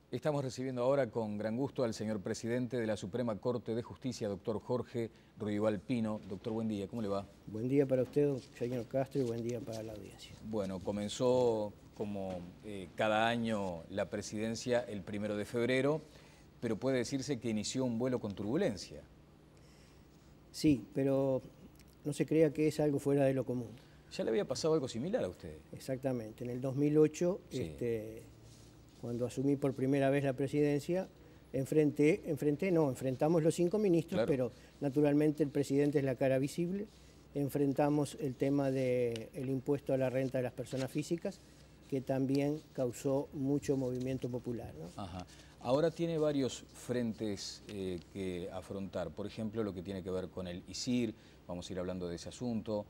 Estamos recibiendo ahora con gran gusto al señor presidente de la Suprema Corte de Justicia, doctor Jorge Ruibal Pino. Doctor, buen día, ¿cómo le va? Buen día para usted, señor Castro, y buen día para la audiencia. Bueno, comenzó como cada año la presidencia el 1 de febrero, pero puede decirse que inició un vuelo con turbulencia. Sí, pero no se crea que es algo fuera de lo común. ¿Ya le había pasado algo similar a usted? Exactamente. En el 2008, Sí. cuando asumí por primera vez la presidencia, enfrentamos los 5 ministros, Claro. pero naturalmente el presidente es la cara visible. Enfrentamos el tema del impuesto a la renta de las personas físicas, que también causó mucho movimiento popular, ¿no? Ajá. Ahora tiene varios frentes que afrontar, por ejemplo, lo que tiene que ver con el ISIR, vamos a ir hablando de ese asunto.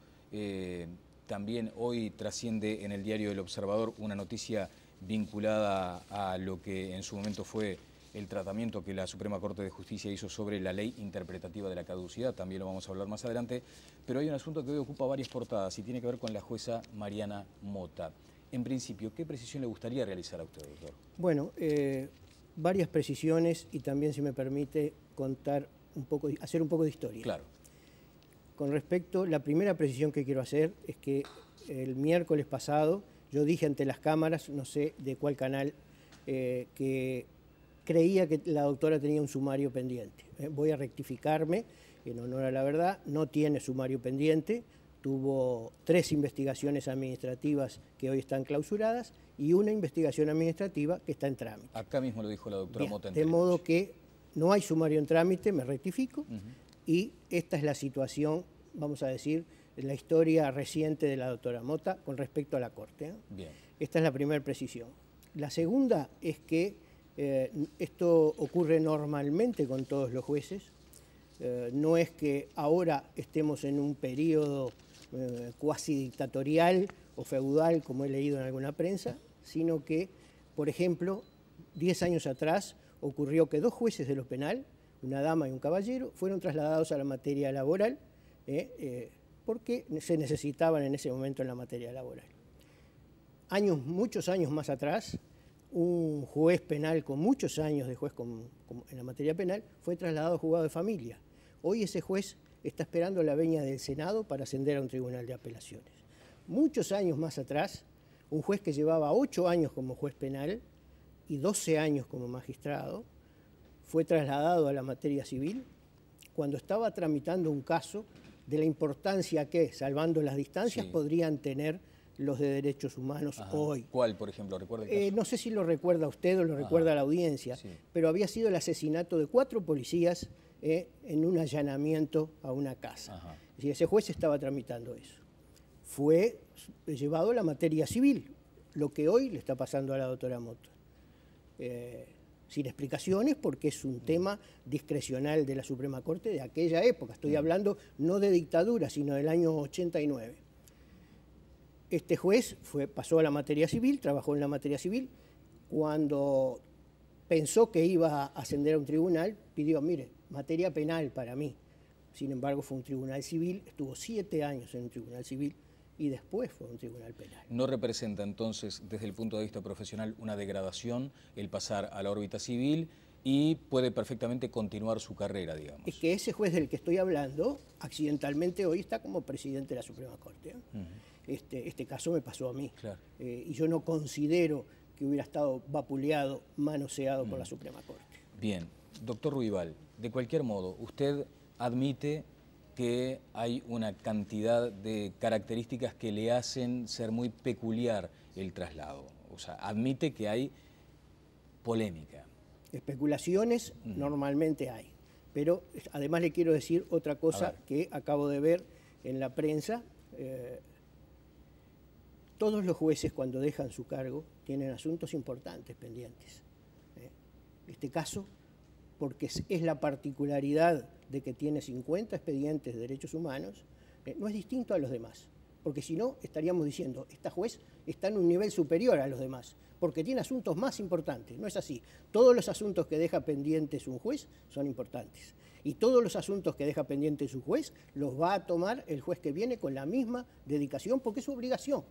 También hoy trasciende en el diario El Observador una noticia vinculada a lo que en su momento fue el tratamiento que la Suprema Corte de Justicia hizo sobre la ley interpretativa de la caducidad, también lo vamos a hablar más adelante, pero hay un asunto que hoy ocupa varias portadas y tiene que ver con la jueza Mariana Mota. En principio, ¿qué precisión le gustaría realizar a usted, doctor? Bueno, varias precisiones y también, si me permite, hacer un poco de historia. Claro. Con respecto, la primera precisión que quiero hacer es que el miércoles pasado yo dije ante las cámaras, no sé de cuál canal, que creía que la doctora tenía un sumario pendiente. Voy a rectificarme, en honor a la verdad, no tiene sumario pendiente, tuvo 3 investigaciones administrativas que hoy están clausuradas y una investigación administrativa que está en trámite. Acá mismo lo dijo la doctora Bien, Mota. de modo que no hay sumario en trámite, me rectifico, y esta es la situación, vamos a decir, la historia reciente de la doctora Mota con respecto a la Corte, ¿no? Bien. Esta es la primera precisión. La segunda es que esto ocurre normalmente con todos los jueces. No es que ahora estemos en un periodo cuasi dictatorial o feudal, como he leído en alguna prensa, sino que, por ejemplo, 10 años atrás ocurrió que 2 jueces de lo penal, una dama y un caballero, fueron trasladados a la materia laboral porque se necesitaban en ese momento en la materia laboral. Muchos años más atrás, un juez penal con muchos años de juez en la materia penal fue trasladado a juzgado de familia. Hoy ese juez está esperando la venia del Senado para ascender a un tribunal de apelaciones. Muchos años más atrás, un juez que llevaba 8 años como juez penal y 12 años como magistrado, fue trasladado a la materia civil cuando estaba tramitando un caso de la importancia que, salvando las distancias, Sí. podrían tener los de derechos humanos hoy. ¿Cuál, por ejemplo? ¿Recuerda el caso? No sé si lo recuerda usted o lo recuerda la audiencia, Sí. pero había sido el asesinato de 4 policías en un allanamiento a una casa. Es decir, ese juez estaba tramitando eso. Fue llevado a la materia civil, lo que hoy le está pasando a la doctora Mota. Sin explicaciones, porque es un tema discrecional de la Suprema Corte de aquella época. Estoy hablando no de dictadura, sino del año 89. Este juez pasó a la materia civil, trabajó en la materia civil. Cuando pensó que iba a ascender a un tribunal, pidió, mire, materia penal para mí. Sin embargo, fue un tribunal civil, estuvo 7 años en un tribunal civil y después fue un tribunal penal. ¿No representa entonces, desde el punto de vista profesional, una degradación el pasar a la órbita civil y puede perfectamente continuar su carrera, digamos? Es que ese juez del que estoy hablando, accidentalmente hoy está como presidente de la Suprema Corte. Este caso me pasó a mí. Claro. Y yo no considero que hubiera estado vapuleado, manoseado por la Suprema Corte. Bien, doctor Ruibal, de cualquier modo, usted admite que hay una cantidad de características que le hacen ser muy peculiar el traslado. O sea, admite que hay polémica. Especulaciones normalmente hay. Pero además le quiero decir otra cosa que acabo de ver en la prensa. Todos los jueces, cuando dejan su cargo, tienen asuntos importantes pendientes. Este caso, porque es la particularidad de que tiene 50 expedientes de derechos humanos, no es distinto a los demás. Porque si no, estaríamos diciendo, esta juez está en un nivel superior a los demás, porque tiene asuntos más importantes. No es así. Todos los asuntos que deja pendientes un juez son importantes. Y todos los asuntos que deja pendientes un juez los va a tomar el juez que viene con la misma dedicación, porque es su obligación,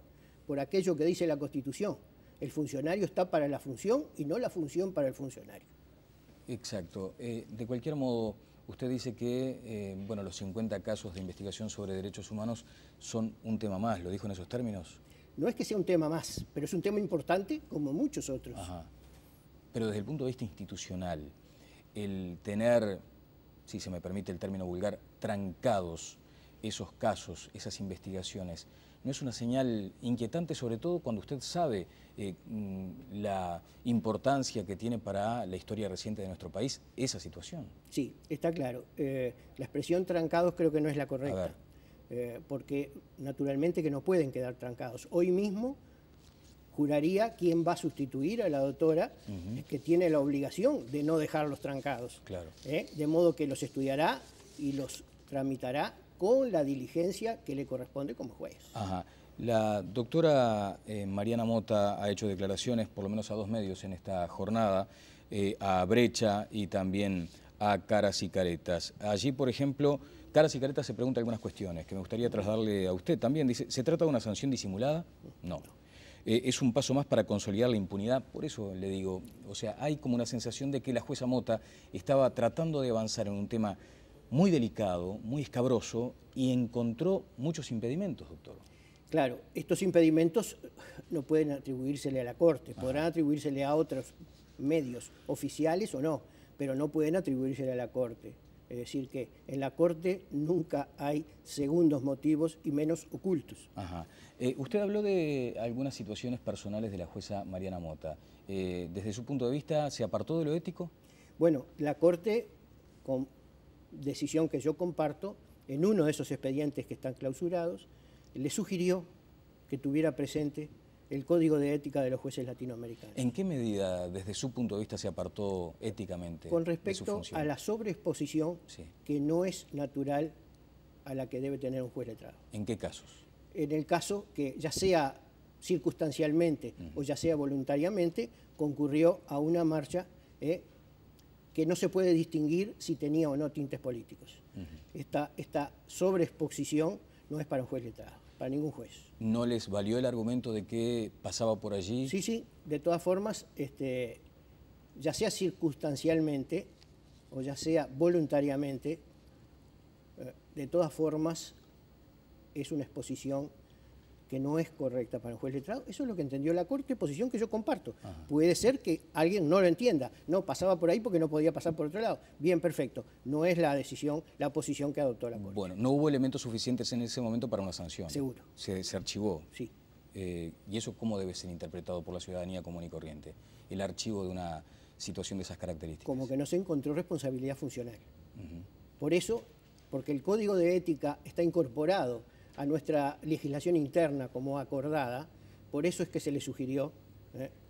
por aquello que dice la Constitución. El funcionario está para la función y no la función para el funcionario. Exacto. De cualquier modo, usted dice que bueno, los 50 casos de investigación sobre derechos humanos son un tema más, ¿lo dijo en esos términos? No es que sea un tema más, pero es un tema importante como muchos otros. Ajá. Pero desde el punto de vista institucional, el tener, si se me permite el término vulgar, trancados esos casos, esas investigaciones, ¿no es una señal inquietante, sobre todo cuando usted sabe la importancia que tiene para la historia reciente de nuestro país esa situación? Sí, está claro. La expresión trancados creo que no es la correcta, porque naturalmente que no pueden quedar trancados. Hoy mismo juraría quién va a sustituir a la doctora, que tiene la obligación de no dejarlos trancados. Claro. De modo que los estudiará y los tramitará con la diligencia que le corresponde como juez. Ajá. La doctora Mariana Mota ha hecho declaraciones, por lo menos a 2 medios en esta jornada, a Brecha y también a Caras y Caretas. Allí, por ejemplo, Caras y Caretas se pregunta algunas cuestiones que me gustaría trasladarle a usted también. Dice, ¿se trata de una sanción disimulada? No. Es un paso más para consolidar la impunidad. Por eso le digo, o sea, hay como una sensación de que la jueza Mota estaba tratando de avanzar en un tema muy delicado, muy escabroso, y encontró muchos impedimentos, doctor. Claro, estos impedimentos no pueden atribuírsele a la Corte, podrán atribuírsele a otros medios oficiales o no, pero no pueden atribuírsele a la Corte. Es decir, que en la Corte nunca hay segundos motivos y menos ocultos. Ajá. Usted habló de algunas situaciones personales de la jueza Mariana Mota. Desde su punto de vista, ¿se apartó de lo ético? Bueno, la Corte, con decisión que yo comparto, en uno de esos expedientes que están clausurados, le sugirió que tuviera presente el Código de Ética de los Jueces Latinoamericanos. ¿En qué medida, desde su punto de vista, se apartó éticamente con de su respecto función? a la sobreexposición que no es natural a la que debe tener un juez letrado? ¿En qué casos? En el caso que, ya sea circunstancialmente o ya sea voluntariamente, concurrió a una marcha que no se puede distinguir si tenía o no tintes políticos. Esta sobreexposición no es para un juez letrado, para ningún juez. ¿No les valió el argumento de que pasaba por allí? Sí, sí, de todas formas, ya sea circunstancialmente o ya sea voluntariamente, de todas formas es una exposición que no es correcta para un juez letrado. Eso es lo que entendió la Corte, posición que yo comparto. Puede ser que alguien no lo entienda. No, pasaba por ahí porque no podía pasar por otro lado. Bien, perfecto. No es la decisión, la posición que adoptó la Corte. Bueno, no hubo elementos suficientes en ese momento para una sanción. Seguro. Se archivó. Sí. ¿Y eso cómo debe ser interpretado por la ciudadanía común y corriente? El archivo de una situación de esas características. Como que no se encontró responsabilidad funcional. Por eso, porque el Código de Ética está incorporado a nuestra legislación interna como acordada, por eso es que se le sugirió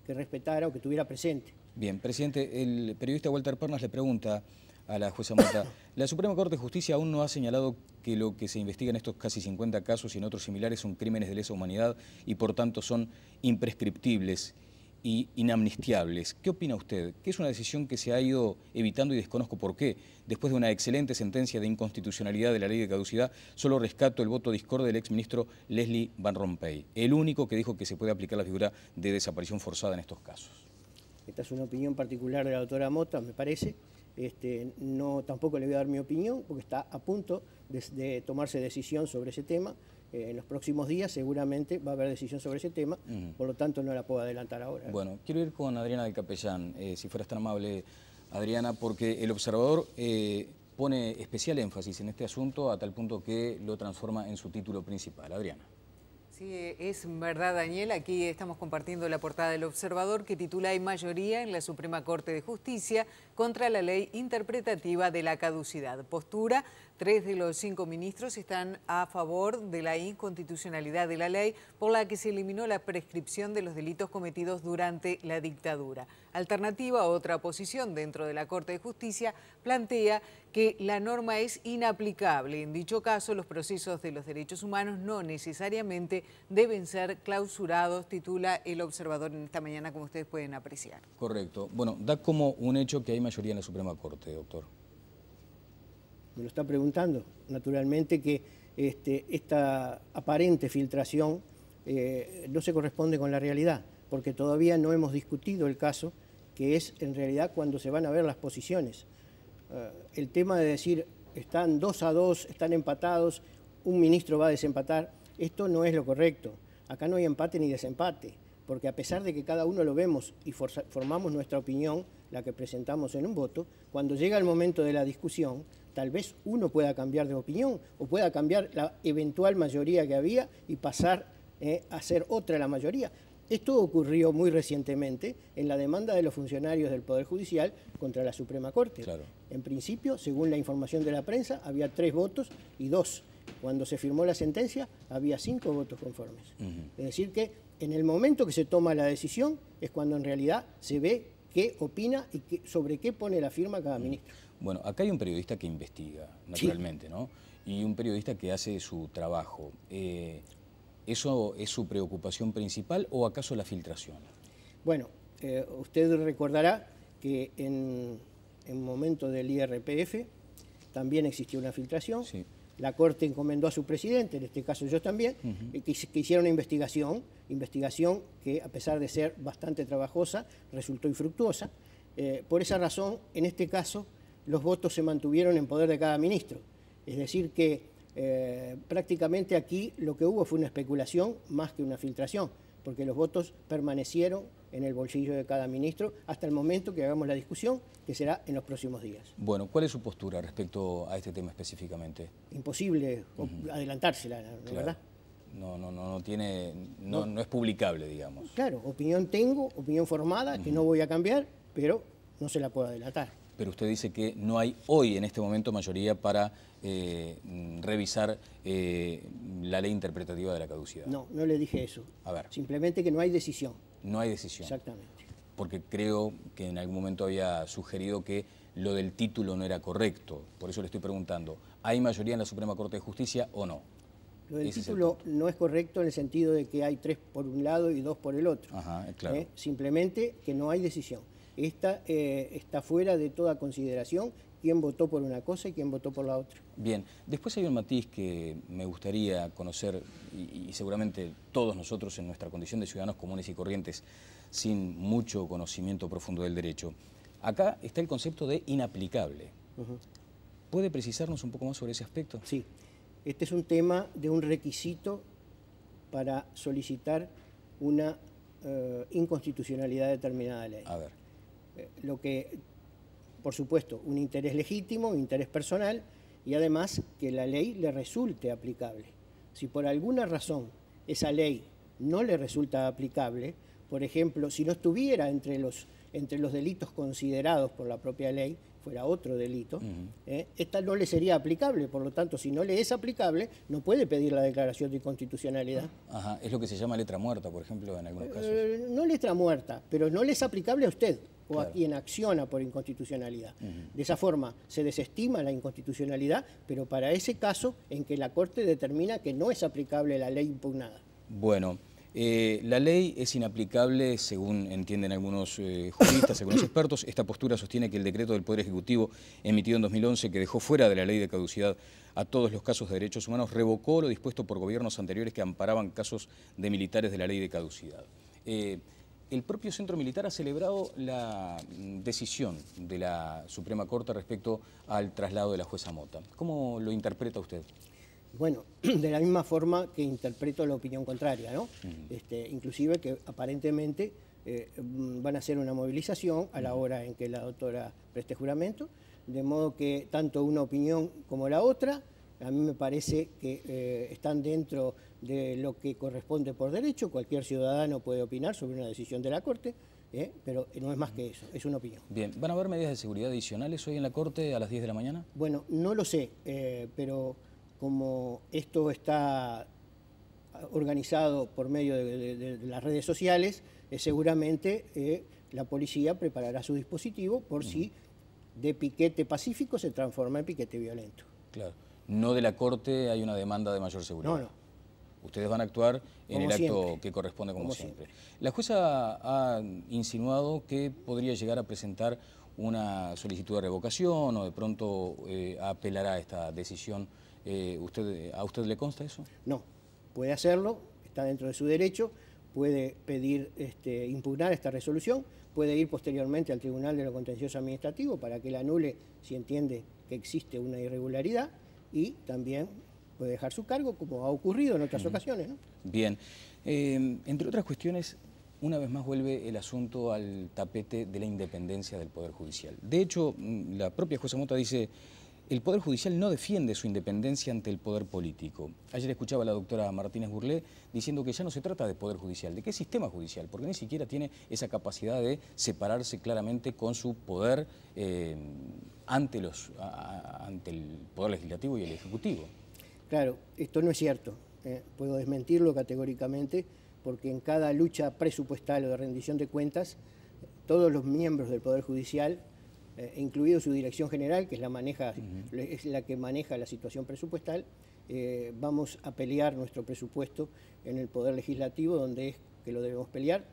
que respetara o que tuviera presente. Bien, presidente, el periodista Walter Pernas le pregunta a la jueza Mota, la Suprema Corte de Justicia aún no ha señalado que lo que se investiga en estos casi 50 casos y en otros similares son crímenes de lesa humanidad y por tanto son imprescriptibles y inamnistiables. ¿Qué opina usted? ¿Que es una decisión que se ha ido evitando y desconozco por qué? Después de una excelente sentencia de inconstitucionalidad de la ley de caducidad, solo rescato el voto discorde del exministro Leslie Van Rompuy, el único que dijo que se puede aplicar la figura de desaparición forzada en estos casos. Esta es una opinión particular de la doctora Mota, me parece. No, tampoco le voy a dar mi opinión porque está a punto de tomarse decisión sobre ese tema. En los próximos días seguramente va a haber decisión sobre ese tema, por lo tanto no la puedo adelantar ahora. Bueno, quiero ir con Adriana del Capellán, si fueras tan amable, Adriana, porque el observador pone especial énfasis en este asunto a tal punto que lo transforma en su título principal. Adriana. Sí, es verdad, Daniel. Aquí estamos compartiendo la portada del Observador que titula "Hay mayoría en la Suprema Corte de Justicia contra la ley interpretativa de la caducidad". Postura: 3 de los 5 ministros están a favor de la inconstitucionalidad de la ley por la que se eliminó la prescripción de los delitos cometidos durante la dictadura. Alternativa, otra posición dentro de la Corte de Justicia, plantea que la norma es inaplicable. En dicho caso, los procesos de los derechos humanos no necesariamente deben ser clausurados, titula el Observador en esta mañana, como ustedes pueden apreciar. Correcto. Bueno, da como un hecho que hay mayoría en la Suprema Corte, doctor. Me lo está preguntando. Naturalmente que esta aparente filtración no se corresponde con la realidad. porque todavía no hemos discutido el caso, que es en realidad cuando se van a ver las posiciones. El tema de decir, están 2-2, están empatados, un ministro va a desempatar, esto no es lo correcto. Acá no hay empate ni desempate, porque a pesar de que cada uno lo vemos y formamos nuestra opinión, la que presentamos en un voto, cuando llega el momento de la discusión, tal vez uno pueda cambiar de opinión o pueda cambiar la eventual mayoría que había y pasar a ser otra la mayoría. Esto ocurrió muy recientemente en la demanda de los funcionarios del Poder Judicial contra la Suprema Corte. Claro. En principio, según la información de la prensa, había 3 votos y 2. Cuando se firmó la sentencia, había 5 votos conformes. Es decir que en el momento que se toma la decisión es cuando en realidad se ve qué opina y sobre qué pone la firma cada ministro. Bueno, acá hay un periodista que investiga, naturalmente, sí, ¿no? Y un periodista que hace su trabajo. ¿Eso es su preocupación principal o acaso la filtración? Bueno, usted recordará que en momento del IRPF también existió una filtración. Sí. La Corte encomendó a su presidente, en este caso yo también, que hiciera una investigación que a pesar de ser bastante trabajosa, resultó infructuosa. Por esa razón, en este caso, los votos se mantuvieron en poder de cada ministro. Es decir que prácticamente aquí lo que hubo fue una especulación más que una filtración, porque los votos permanecieron en el bolsillo de cada ministro hasta el momento que hagamos la discusión, que será en los próximos días. Bueno, ¿cuál es su postura respecto a este tema específicamente? Imposible adelantársela, ¿no? Claro. ¿Verdad? No es publicable, digamos. Claro, opinión tengo, opinión formada, que no voy a cambiar, pero no se la puedo adelantar. Pero usted dice que no hay hoy, en este momento, mayoría para revisar la ley interpretativa de la caducidad. No, no le dije eso. A ver. Simplemente que no hay decisión. No hay decisión. Exactamente. Porque creo que en algún momento había sugerido que lo del título no era correcto. Por eso le estoy preguntando, ¿hay mayoría en la Suprema Corte de Justicia o no? Lo del título no es correcto en el sentido de que hay 3 por un lado y 2 por el otro. Ajá, claro. Simplemente que no hay decisión. Esta está fuera de toda consideración quién votó por una cosa y quién votó por la otra. Bien, después hay un matiz que me gustaría conocer y seguramente todos nosotros en nuestra condición de ciudadanos comunes y corrientes sin mucho conocimiento profundo del derecho. Acá está el concepto de inaplicable. ¿Puede precisarnos un poco más sobre ese aspecto? Sí, este es un tema de un requisito para solicitar una inconstitucionalidad de determinada ley. A ver. Lo que, por supuesto, un interés legítimo, un interés personal y además que la ley le resulte aplicable. Si por alguna razón esa ley no le resulta aplicable, por ejemplo, si no estuviera entre los delitos considerados por la propia ley, fuera otro delito, esta no le sería aplicable. Por lo tanto, si no le es aplicable, no puede pedir la declaración de inconstitucionalidad. Ajá, es lo que se llama letra muerta, por ejemplo, en algunos casos. No letra muerta, pero no le es aplicable a usted o claro, a quien acciona por inconstitucionalidad. De esa forma se desestima la inconstitucionalidad, pero para ese caso en que la Corte determina que no es aplicable la ley impugnada. Bueno, la ley es inaplicable, según entienden algunos juristas, algunos expertos. Esta postura sostiene que el decreto del Poder Ejecutivo emitido en 2011, que dejó fuera de la ley de caducidad a todos los casos de derechos humanos, revocó lo dispuesto por gobiernos anteriores que amparaban casos de militares de la ley de caducidad. El propio Centro Militar ha celebrado la decisión de la Suprema Corte respecto al traslado de la jueza Mota. ¿Cómo lo interpreta usted? Bueno, de la misma forma que interpreto la opinión contraria, ¿no? Inclusive que aparentemente van a hacer una movilización a la hora en que la doctora preste juramento, de modo que tanto una opinión como la otra, a mí me parece que están dentro de lo que corresponde por derecho. Cualquier ciudadano puede opinar sobre una decisión de la Corte, pero no es más que eso, es una opinión. Bien, ¿van a haber medidas de seguridad adicionales hoy en la Corte a las 10 de la mañana? Bueno, no lo sé, pero como esto está organizado por medio de las redes sociales, seguramente la policía preparará su dispositivo por si de piquete pacífico se transforma en piquete violento. Claro. No de la Corte hay una demanda de mayor seguridad. No, no. Ustedes van a actuar en el acto siempre, que corresponde como siempre. La jueza ha insinuado que podría llegar a presentar una solicitud de revocación o de pronto apelará a esta decisión. ¿A usted le consta eso? No, puede hacerlo, está dentro de su derecho, puede pedir, impugnar esta resolución, puede ir posteriormente al Tribunal de lo Contencioso Administrativo para que la anule si entiende que existe una irregularidad, y también puede dejar su cargo, como ha ocurrido en otras ocasiones, ¿no? Bien. Entre otras cuestiones, una vez más vuelve el asunto al tapete de la independencia del Poder Judicial. De hecho, la propia jueza Mota dice: el Poder Judicial no defiende su independencia ante el poder político. Ayer escuchaba a la doctora Martínez Burlé diciendo que ya no se trata de Poder Judicial, ¿de qué sistema judicial? Porque ni siquiera tiene esa capacidad de separarse claramente con su poder ante el Poder Legislativo y el Ejecutivo. Claro, esto no es cierto. Puedo desmentirlo categóricamente, porque en cada lucha presupuestal o de rendición de cuentas, todos los miembros del Poder Judicial, incluido su dirección general, que es la que maneja la situación presupuestal, vamos a pelear nuestro presupuesto en el Poder Legislativo, donde es que lo debemos pelear,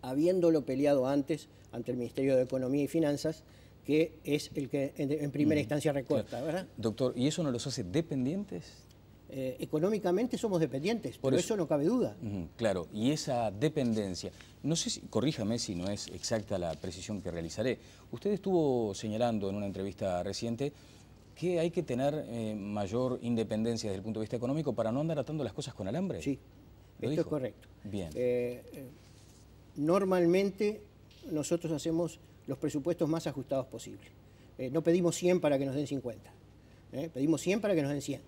habiéndolo peleado antes ante el Ministerio de Economía y Finanzas, que es el que en primera instancia recorta, ¿verdad? Doctor, ¿y eso no los hace dependientes? Económicamente somos dependientes, por eso no cabe duda. Claro, y esa dependencia, no sé si, corríjame si no es exacta la precisión que realizaré, usted estuvo señalando en una entrevista reciente que hay que tener mayor independencia desde el punto de vista económico para no andar atando las cosas con alambre. Sí, esto es correcto. Bien. Normalmente nosotros hacemos los presupuestos más ajustados posibles. No pedimos 100 para que nos den 50, pedimos 100 para que nos den 100.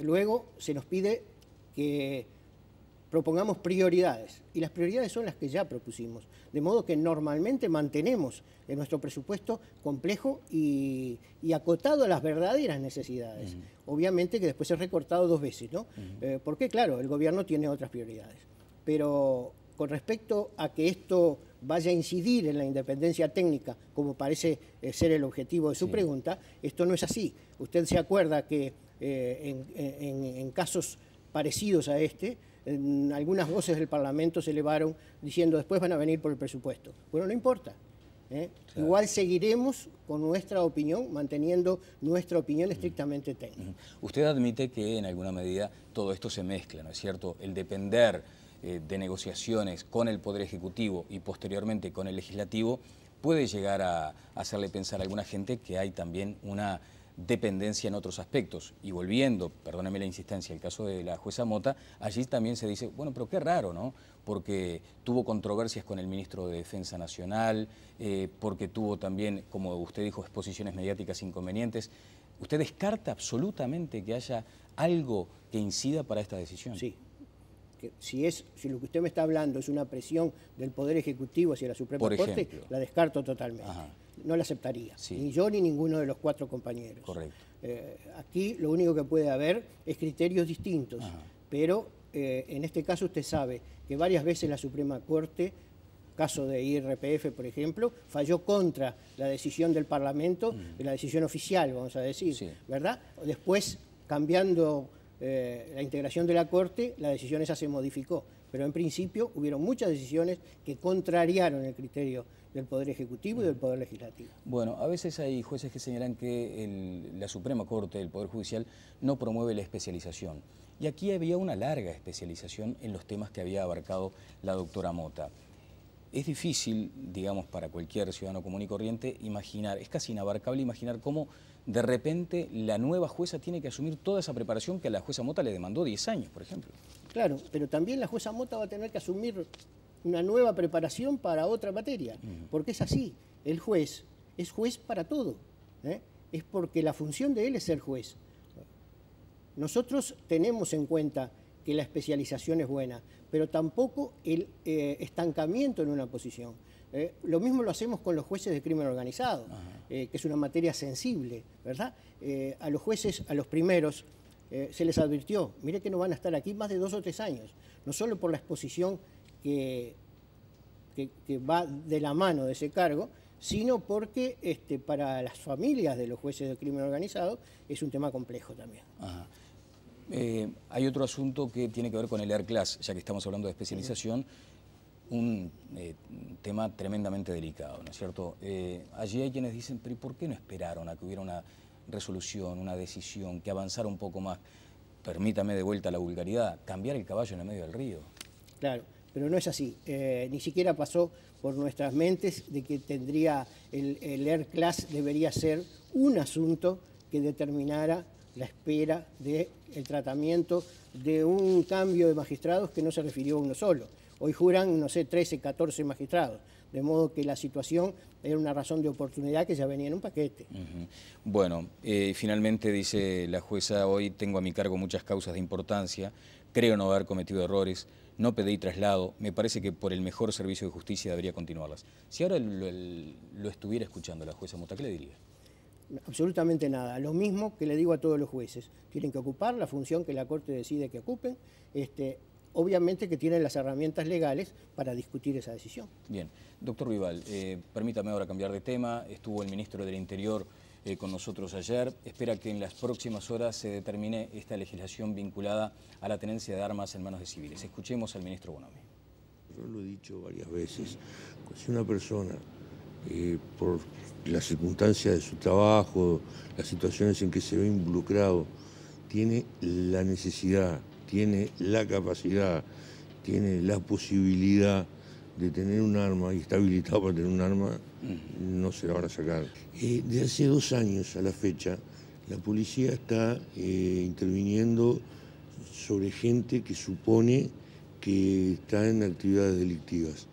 Luego se nos pide que propongamos prioridades, y las prioridades son las que ya propusimos, de modo que normalmente mantenemos nuestro presupuesto complejo y acotado a las verdaderas necesidades. Obviamente que después es recortado 2 veces, ¿no? Porque claro, el gobierno tiene otras prioridades. Pero con respecto a que esto vaya a incidir en la independencia técnica, como parece ser el objetivo de su pregunta, esto no es así. Usted se acuerda que en casos parecidos a este, algunas voces del Parlamento se elevaron diciendo: después van a venir por el presupuesto. Bueno, no importa. Claro. Igual seguiremos con nuestra opinión, manteniendo nuestra opinión estrictamente técnica. Usted admite que en alguna medida todo esto se mezcla, ¿no es cierto? El depender de negociaciones con el Poder Ejecutivo y posteriormente con el Legislativo puede llegar a hacerle pensar a alguna gente que hay también una dependencia en otros aspectos. Y volviendo, perdóneme la insistencia, el caso de la jueza Mota, allí también se dice, bueno, pero qué raro, ¿no? Porque tuvo controversias con el ministro de Defensa Nacional, porque tuvo también, como usted dijo, exposiciones mediáticas inconvenientes. ¿Usted descarta absolutamente que haya algo que incida para esta decisión? Sí. Que si lo que usted me está hablando es una presión del Poder Ejecutivo hacia la Suprema Corte, la descarto totalmente. No la aceptaría, ni yo ni ninguno de los 4 compañeros. Correcto. Aquí lo único que puede haber es criterios distintos, pero en este caso usted sabe que varias veces la Suprema Corte, caso de IRPF por ejemplo, falló contra la decisión del Parlamento, la decisión oficial, vamos a decir, ¿verdad? Después, cambiando la integración de la Corte, la decisión esa se modificó, pero en principio hubieron muchas decisiones que contrariaron el criterio del Poder Ejecutivo y del Poder Legislativo. Bueno, a veces hay jueces que señalan que la Suprema Corte, el Poder Judicial, no promueve la especialización. Y aquí había una larga especialización en los temas que había abarcado la doctora Mota. Es difícil, digamos, para cualquier ciudadano común y corriente imaginar, es casi inabarcable imaginar cómo de repente la nueva jueza tiene que asumir toda esa preparación que a la jueza Mota le demandó 10 años, por ejemplo. Claro, pero también la jueza Mota va a tener que asumir una nueva preparación para otra materia, porque es así, el juez es juez para todo, es porque la función de él es ser juez. Nosotros tenemos en cuenta que la especialización es buena, pero tampoco el estancamiento en una posición. Lo mismo lo hacemos con los jueces de crimen organizado, que es una materia sensible, ¿verdad? A los jueces, a los primeros, se les advirtió, mire que no van a estar aquí más de 2 o 3 años, no solo por la exposición que va de la mano de ese cargo, sino porque para las familias de los jueces de crimen organizado es un tema complejo también. Hay otro asunto que tiene que ver con el ERCLAS, ya que estamos hablando de especialización, un tema tremendamente delicado, ¿no es cierto? Allí hay quienes dicen, pero ¿y por qué no esperaron a que hubiera una resolución, una decisión, que avanzara un poco más? Permítame de vuelta la vulgaridad, cambiar el caballo en el medio del río. Claro, pero no es así. Ni siquiera pasó por nuestras mentes de que tendría el ERCLAS debería ser un asunto que determinara la espera del tratamiento de un cambio de magistrados que no se refirió a uno solo. Hoy juran, no sé, 13, 14 magistrados, de modo que la situación era una razón de oportunidad que ya venía en un paquete. Bueno, finalmente dice la jueza, hoy tengo a mi cargo muchas causas de importancia, creo no haber cometido errores, no pedí traslado, me parece que por el mejor servicio de justicia debería continuarlas. Si ahora lo estuviera escuchando la jueza Mota, ¿qué le diría? Absolutamente nada. Lo mismo que le digo a todos los jueces. Tienen que ocupar la función que la Corte decide que ocupen. Obviamente que tienen las herramientas legales para discutir esa decisión. Bien. Doctor Rival, permítame ahora cambiar de tema. Estuvo el ministro del Interior con nosotros ayer. Espera que en las próximas horas se determine esta legislación vinculada a la tenencia de armas en manos de civiles. Escuchemos al ministro Bonomi. Yo lo he dicho varias veces. Si una persona, por las circunstancias de su trabajo, las situaciones en que se ve involucrado, tiene la necesidad, tiene la capacidad, tiene la posibilidad de tener un arma y está habilitado para tener un arma, no se la van a sacar. De hace 2 años a la fecha, la policía está interviniendo sobre gente que supone que está en actividades delictivas.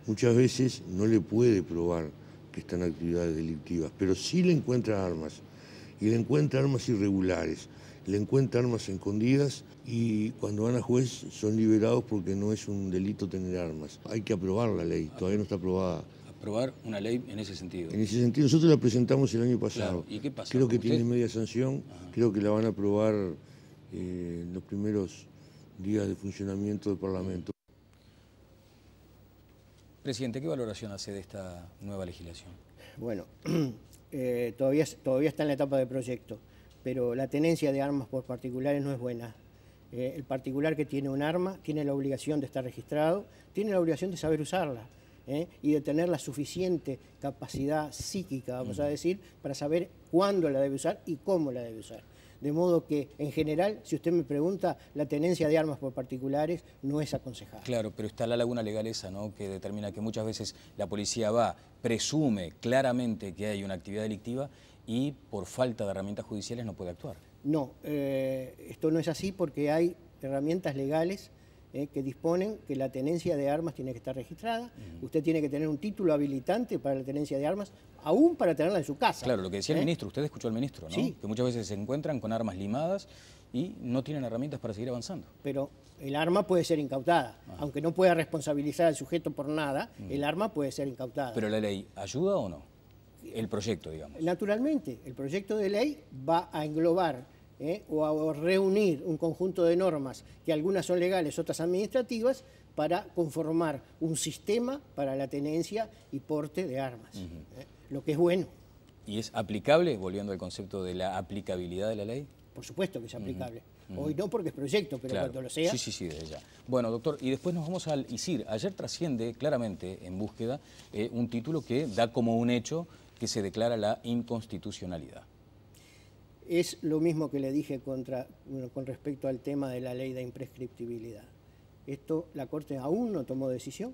Muchas veces no le puede probar que está en actividades delictivas, pero sí le encuentra armas, y le encuentra armas irregulares, le encuentra armas escondidas, y cuando van a juez son liberados porque no es un delito tener armas. Hay que aprobar la ley, todavía no está aprobada. ¿Aprobar una ley en ese sentido? En ese sentido, nosotros la presentamos el año pasado. Claro. ¿Y qué pasa? Creo que ¿Usted? tiene media sanción, creo que la van a aprobar en los primeros días de funcionamiento del Parlamento. Presidente, ¿qué valoración hace de esta nueva legislación? Bueno, todavía está en la etapa de proyecto, pero la tenencia de armas por particulares no es buena. El particular que tiene un arma tiene la obligación de estar registrado, tiene la obligación de saber usarla y de tener la suficiente capacidad psíquica, vamos a decir, para saber cuándo la debe usar y cómo la debe usar. De modo que, en general, si usted me pregunta, la tenencia de armas por particulares no es aconsejable. Claro, pero está la laguna legal esa, ¿no?, que determina que muchas veces la policía va, presume claramente que hay una actividad delictiva y por falta de herramientas judiciales no puede actuar. No, esto no es así porque hay herramientas legales que disponen que la tenencia de armas tiene que estar registrada. Usted tiene que tener un título habilitante para la tenencia de armas, aún para tenerla en su casa. Claro, lo que decía el ministro, usted escuchó al ministro, ¿no? Sí. Que muchas veces se encuentran con armas limadas y no tienen herramientas para seguir avanzando. Pero el arma puede ser incautada. Aunque no pueda responsabilizar al sujeto por nada, el arma puede ser incautada. ¿Pero la ley ayuda o no? El proyecto, digamos. Naturalmente, el proyecto de ley va a englobar o a reunir un conjunto de normas, que algunas son legales, otras administrativas, para conformar un sistema para la tenencia y porte de armas, lo que es bueno. ¿Y es aplicable, volviendo al concepto de la aplicabilidad de la ley? Por supuesto que es aplicable. Hoy no porque es proyecto, pero claro. cuando lo sea... Sí, desde ya. Bueno, doctor, y después nos vamos al ISIR. Ayer trasciende claramente en búsqueda un título que da como un hecho que se declara la inconstitucionalidad. Es lo mismo que le dije con respecto al tema de la ley de imprescriptibilidad. Esto la Corte aún no tomó decisión.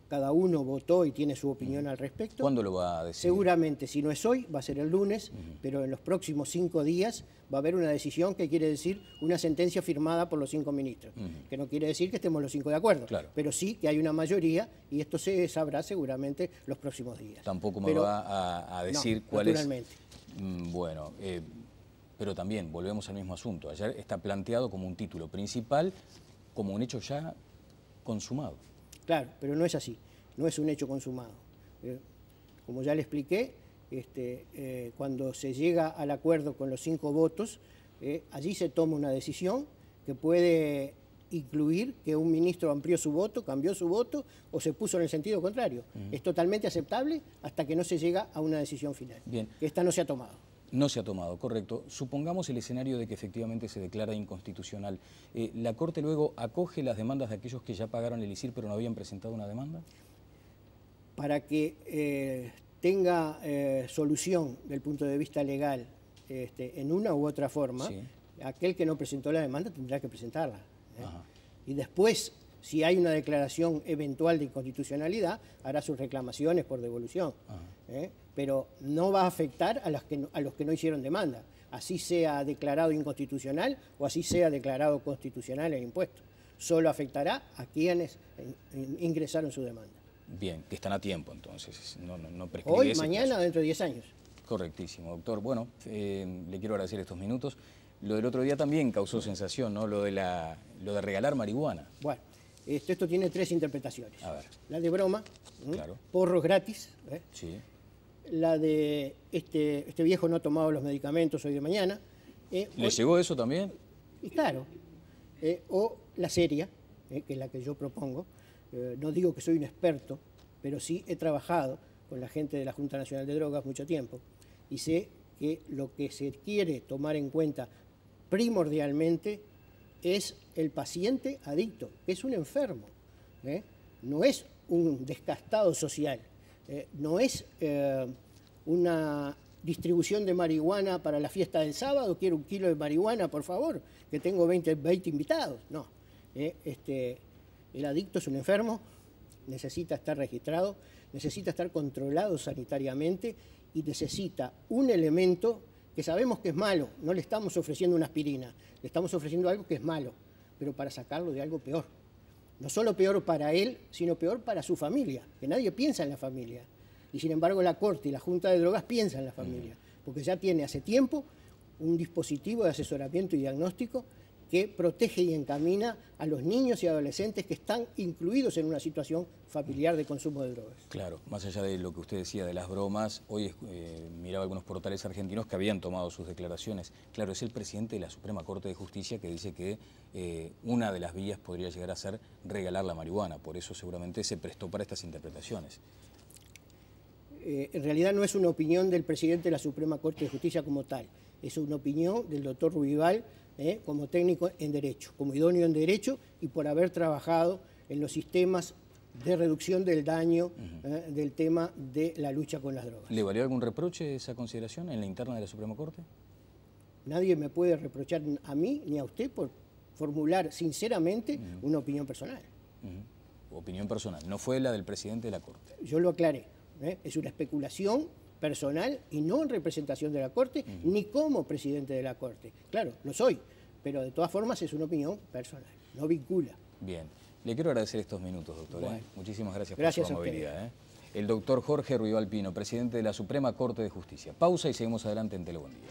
Cada uno votó y tiene su opinión al respecto. ¿Cuándo lo va a decir? Seguramente, si no es hoy, va a ser el lunes, pero en los próximos 5 días va a haber una decisión que quiere decir una sentencia firmada por los 5 ministros, que no quiere decir que estemos los 5 de acuerdo, claro, pero sí que hay una mayoría y esto se sabrá seguramente los próximos días. Tampoco me va a decir no, cuál naturalmente. Bueno, pero también volvemos al mismo asunto. Ayer está planteado como un título principal, como un hecho ya consumado. Claro, pero no es así, no es un hecho consumado. Como ya le expliqué, cuando se llega al acuerdo con los 5 votos, allí se toma una decisión que puede incluir que un ministro amplió su voto, cambió su voto o se puso en el sentido contrario. Es totalmente aceptable hasta que no se llega a una decisión final. Bien. Que esta no se ha tomado. No se ha tomado, correcto. Supongamos el escenario de que efectivamente se declara inconstitucional. ¿La Corte luego acoge las demandas de aquellos que ya pagaron el ISIR pero no habían presentado una demanda? Para que tenga solución del punto de vista legal en una u otra forma, sí, aquel que no presentó la demanda tendrá que presentarla. y después, si hay una declaración eventual de inconstitucionalidad, hará sus reclamaciones por devolución. Pero no va a afectar a los que no hicieron demanda, así sea declarado inconstitucional o así sea declarado constitucional el impuesto. Solo afectará a quienes ingresaron su demanda. Bien, que están a tiempo entonces, no prescribe. Hoy, mañana, dentro de 10 años. Correctísimo, doctor. Bueno, le quiero agradecer estos minutos. Lo del otro día también causó sensación, ¿no? Lo de regalar marihuana. Bueno, esto tiene 3 interpretaciones. A ver. La de broma, claro. Porros gratis. Sí. La de este viejo no ha tomado los medicamentos hoy de mañana. ¿Le llegó eso también? Y claro. O la seria, que es la que yo propongo. No digo que soy un experto, pero sí he trabajado con la gente de la Junta Nacional de Drogas mucho tiempo y sé que lo que se quiere tomar en cuenta primordialmente es el paciente adicto, que es un enfermo, no es un desgastado social, no es una distribución de marihuana para la fiesta del sábado, quiero 1 kilo de marihuana, por favor, que tengo 20 invitados. No, el adicto es un enfermo, necesita estar registrado, necesita estar controlado sanitariamente y necesita un elemento que sabemos que es malo. No le estamos ofreciendo una aspirina, le estamos ofreciendo algo que es malo, pero para sacarlo de algo peor. No solo peor para él, sino peor para su familia, que nadie piensa en la familia. Y sin embargo la Corte y la Junta de Drogas piensan en la familia, porque ya tiene hace tiempo un dispositivo de asesoramiento y diagnóstico que protege y encamina a los niños y adolescentes que están incluidos en una situación familiar de consumo de drogas. Claro, más allá de lo que usted decía de las bromas, hoy miraba algunos portales argentinos que habían tomado sus declaraciones. Claro, es el presidente de la Suprema Corte de Justicia que dice que una de las vías podría llegar a ser regalar la marihuana, por eso seguramente se prestó para estas interpretaciones. En realidad no es una opinión del presidente de la Suprema Corte de Justicia como tal, es una opinión del doctor Ruibal, como técnico en Derecho, como idóneo en Derecho y por haber trabajado en los sistemas de reducción del daño del tema de la lucha con las drogas. ¿Le valió algún reproche esa consideración en la interna de la Suprema Corte? Nadie me puede reprochar a mí ni a usted por formular sinceramente una opinión personal. Opinión personal, no fue la del presidente de la Corte. Yo lo aclaré, es una especulación personal y no en representación de la Corte, ni como presidente de la Corte. Claro, lo soy, pero de todas formas es una opinión personal, no vincula. Bien, le quiero agradecer estos minutos, doctor. Bueno. Muchísimas gracias por su amabilidad. El doctor Jorge Ruibal Pino, presidente de la Suprema Corte de Justicia. Pausa y seguimos adelante en Telebuen Día.